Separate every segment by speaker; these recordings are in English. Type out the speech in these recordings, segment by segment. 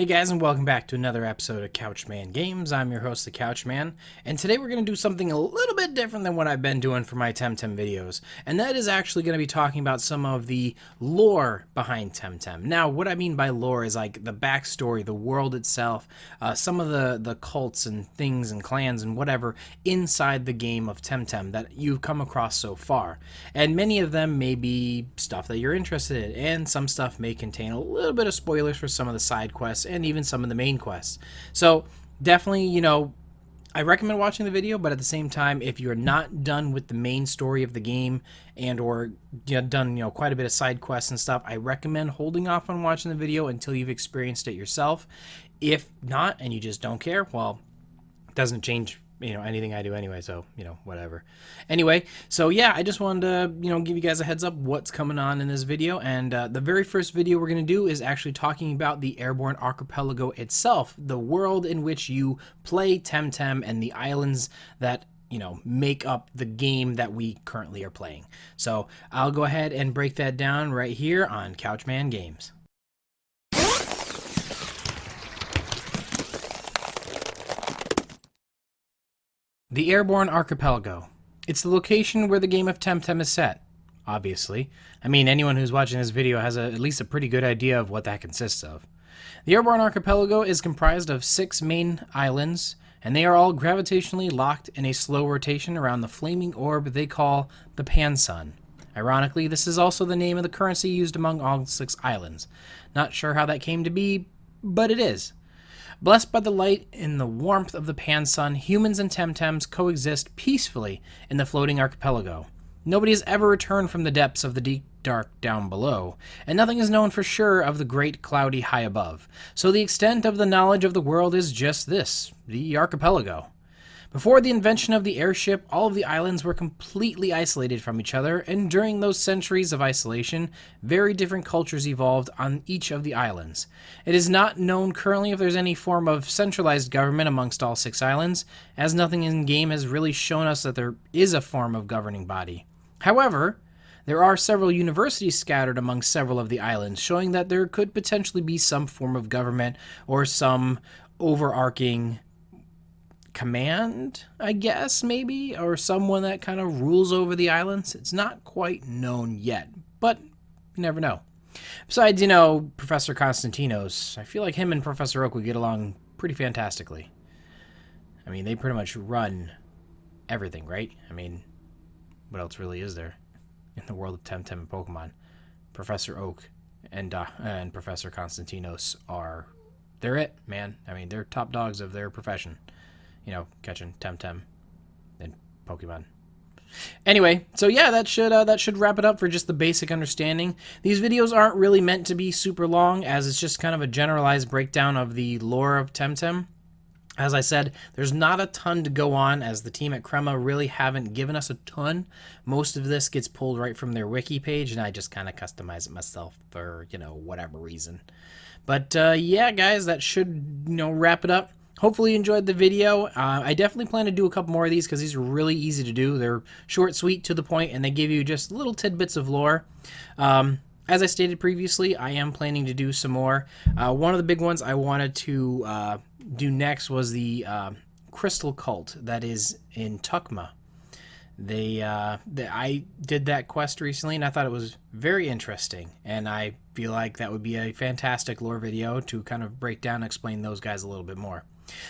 Speaker 1: Hey guys, and welcome back to another episode of Couchman Games. I'm your host, the Couchman, and today we're going to do something a little bit different than what I've been doing for my Temtem videos, and that is actually going to be talking about some of the lore behind Temtem. Now, what I mean by lore is like the backstory, the world itself, some of the cults and things and clans and whatever inside the game of Temtem that you've come across so far. And many of them may be stuff that you're interested in, and some stuff may contain a little bit of spoilers for some of the side quests and even some of the main quests. So definitely, I recommend watching the video, but at the same time, if you're not done with the main story of the game and or done quite a bit of side quests and stuff, I recommend holding off on watching the video until you've experienced it yourself. If not, and you just don't care, well, it doesn't change anything I do anyway, so whatever. Anyway, so yeah, I just wanted to give you guys a heads up what's coming on in this video. And the very first video we're going to do is actually talking about the Airborne Archipelago itself, the world in which you play Temtem and the islands that make up the game that we currently are playing. So I'll go ahead and break that down right here on Couchman Games. The Airborne Archipelago. It's the location where the game of Temtem is set, obviously. I mean, anyone who's watching this video has at least a pretty good idea of what that consists of. The Airborne Archipelago is comprised of 6 main islands, and they are all gravitationally locked in a slow rotation around the flaming orb they call the Pan-Sun. Ironically, this is also the name of the currency used among all 6 islands. Not sure how that came to be, but it is. Blessed by the light and the warmth of the Pan-Sun, humans and Temtems coexist peacefully in the floating archipelago. Nobody has ever returned from the depths of the deep dark down below, and nothing is known for sure of the great cloudy high above. So the extent of the knowledge of the world is just this, the archipelago. Before the invention of the airship, all of the islands were completely isolated from each other, and during those centuries of isolation, very different cultures evolved on each of the islands. It is not known currently if there's any form of centralized government amongst all 6 islands, as nothing in-game has really shown us that there is a form of governing body. However, there are several universities scattered among several of the islands, showing that there could potentially be some form of government or some overarching command, I guess, maybe, or someone that kind of rules over the islands. It's not quite known yet, but you never know. Besides, Professor Constantinos, I feel like him and Professor Oak would get along pretty fantastically. I mean, they pretty much run everything, right? I mean, what else really is there in the world of Temtem and Pokemon? Professor Oak and Professor Constantinos they're it, man. I mean, they're top dogs of their profession. Catching Temtem and Pokemon. Anyway, so yeah, that should wrap it up for just the basic understanding. These videos aren't really meant to be super long, as it's just kind of a generalized breakdown of the lore of Temtem. As I said, there's not a ton to go on, as the team at Crema really haven't given us a ton. Most of this gets pulled right from their wiki page, and I just kind of customize it myself for, whatever reason. But yeah, guys, that should, wrap it up. Hopefully you enjoyed the video. I definitely plan to do a couple more of these because these are really easy to do. They're short, sweet, to the point, and they give you just little tidbits of lore. As I stated previously, I am planning to do some more. One of the big ones I wanted to do next was the Crystal Cult that is in Tukma. I did that quest recently, and I thought it was very interesting, and I feel like that would be a fantastic lore video to kind of break down and explain those guys a little bit more.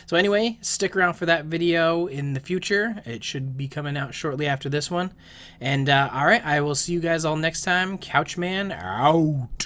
Speaker 1: So anyway, stick around for that video in the future. It should be coming out shortly after this one. And alright, I will see you guys all next time. Couchman out.